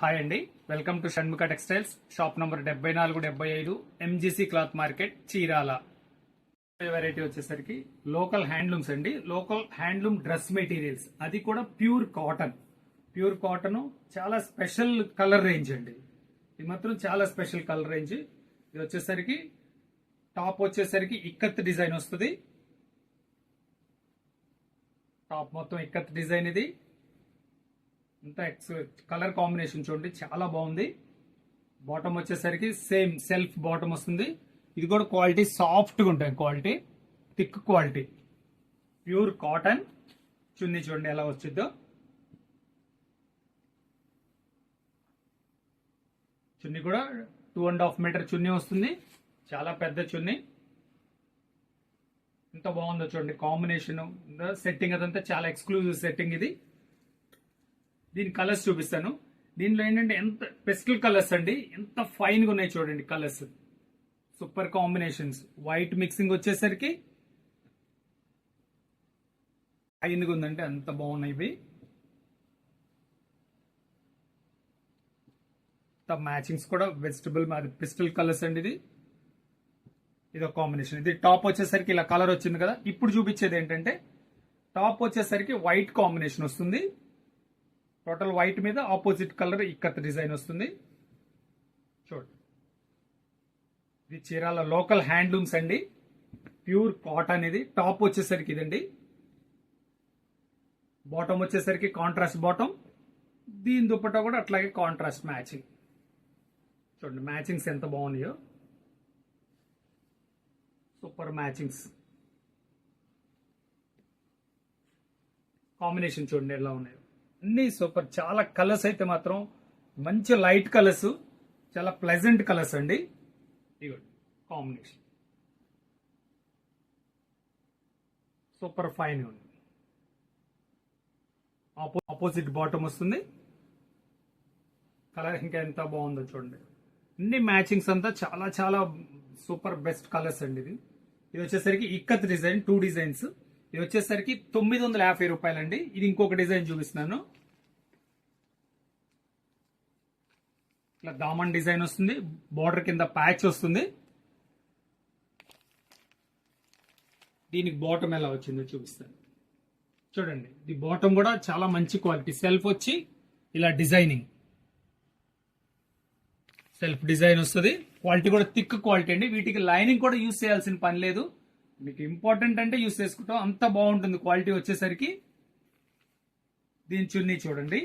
Hi అండి, welcome to Shanmukha textiles. Shop number 7475 MGC cloth market, Chirala. Variety వచ్చేసరికి local handlooms అండి. Local handloom dress materials, అది కూడా pure cotton. Pure cotton, చాలా special colour range అండి. ఇది మాత్రం చాలా స్పెషల్ కలర్ రేంజ్. ఇది వచ్చేసరికి టాప్ వచ్చేసరికి ఇక్కత్ డిజైన్ వస్తుంది. టాప్ మొత్తం ఇక్కత్ డిజైన్. ఇది అంతా కలర్ కాంబినేషన్ చూడండి, చాలా బాగుంది. బాటమ్ వచ్చేసరికి సేమ్ సెల్ఫ్ బాటమ్ వస్తుంది. ఇది కూడా క్వాలిటీ సాఫ్ట్ గా ఉంటుంది, quality thick quality, pure cotton. చున్నీ చూడండి ఎలా వచ్చిందో. చున్నీ కూడా 2.5 మీటర్ చున్నీ వస్తుంది, చాలా పెద్ద చున్నీ. ఎంత బాగుందో చూడండి కాంబినేషన్, సెట్టింగ్ అదంతా చాలా ఎక్స్క్లూజివ్ సెట్టింగ్. ఇది దీని కలర్స్ చూపిస్తాను. దీనిలో ఏంటంటే ఎంత పెస్టల్ కలర్స్ అండి, ఎంత ఫైన్ గా ఉన్నాయి చూడండి colours. Super combinations. White mixing వచ్చేసరికి ఫైన్ గా ఉందంటే అంత బాగున్నాయి ఇవి. మ్యాచింగ్స్ కూడా వెజిటబుల్ పిస్టల్ కలర్స్ అండి. ఇది ఒక కాంబినేషన్. ఇది టాప్ వచ్చేసరికి ఇలా కలర్ వచ్చింది కదా. ఇప్పుడు చూపించేది ఏంటంటే టాప్ వచ్చేసరికి వైట్ కాంబినేషన్ వస్తుంది. టోటల్ వైట్ మీద ఆపోజిట్ కలర్ ఇక్కత్ డిజైన్ వస్తుంది. చూడండి, ఇది చీరాల లోకల్ హ్యాండ్లూమ్స్ అండి, ప్యూర్ కాటన్. ఇది టాప్ వచ్చేసరికి ఇదండి. బాటమ్ వచ్చేసరికి కాంట్రాస్ట్ బాటమ్. దీని దుపట్టా కూడా అట్లాగే కాంట్రాస్ట్ మ్యాచింగ్. చూడండి మ్యాచింగ్స్ ఎంత బాగున్నాయో, సూపర్ మ్యాచింగ్స్. కాంబినేషన్ చూడండి ఎలా ఉన్నాయో, అన్ని సూపర్. చాలా కలర్స్ అయితే మాత్రం మంచి లైట్ కలర్స్, చాలా ప్లెజెంట్ కలర్స్ అండి. ఇదిగోండి కాంబినేషన్, సూపర్ ఫైన్ ఉంది. ఆపోజిట్ బాటమ్ వస్తుంది. కలర్ ఇంకా ఎంత బాగుందో చూడండి. అన్ని మ్యాచింగ్స్ అంతా చాలా చాలా సూపర్ బెస్ట్ కలర్స్ అండి. ఇది వచ్చేసరికి ఇక్కత్ డిజైన్, 2 డిజైన్స్. ఇది వచ్చేసరికి 950 రూపాయలండి. ఇది ఇంకొక డిజైన్ చూపిస్తున్నాను. ఇట్లా దామన్ డిజైన్ వస్తుంది, బార్డర్ కింద ప్యాచ్ వస్తుంది. దీనికి బాటమ్ ఎలా వచ్చిందో చూపిస్తాను చూడండి. ఈ బాటమ్ కూడా చాలా మంచి క్వాలిటీ. సెల్ఫ్ వచ్చి ఇలా డిజైనింగ్, సెల్ఫ్ డిజైన్ వస్తుంది. క్వాలిటీ కూడా థిక్ క్వాలిటీ అండి. వీటికి లైనింగ్ కూడా యూజ్ చేయాల్సిన పని లేదు. మీకు ఇంపార్టెంట్ అంటే యూజ్ చేసుకుంటాం, అంత బాగుంటుంది క్వాలిటీ వచ్చేసరికి. దీని చున్నీ చూడండి,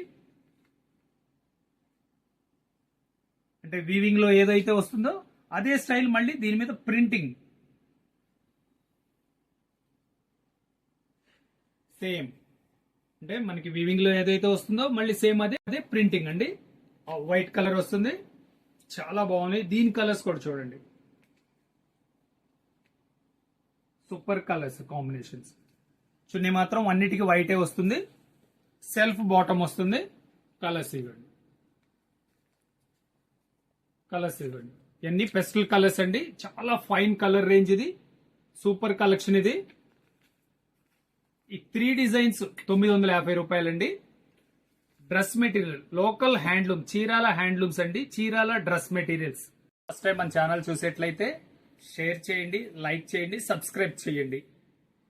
అంటే వీవింగ్ లో ఏదైతే వస్తుందో అదే స్టైల్, మళ్ళీ దీని మీద ప్రింటింగ్ సేమ్. అంటే మనకి వీవింగ్ లో ఏదైతే వస్తుందో మళ్ళీ సేమ్ అదే ప్రింటింగ్ అండి. వైట్ కలర్ వస్తుంది, చాలా బాగుంది. దీని కలర్స్ కూడా చూడండి, సూపర్ కలర్స్ కాంబినేషన్స్. చున్నీ మాత్రం అన్నిటికీ వైటే వస్తుంది, సెల్ఫ్ బాటమ్ వస్తుంది. కలర్స్ ఇవ్వండి, కలర్స్ ఇవ్వండి. ఇవన్నీ పెస్టల్ కలర్స్ అండి, చాలా ఫైన్ కలర్ రేంజ్. ఇది సూపర్ కలెక్షన్. ఇది ఈ 3 డిజైన్స్ 950 రూపాయలండి. Dress material local handloom, Chirala handlooms అండి, Chirala dress materials. First time మన ఛానల్ చూసేట్లయితే షేర్ చేయండి, లైక్ చేయండి, సబ్స్క్రైబ్ చేయండి.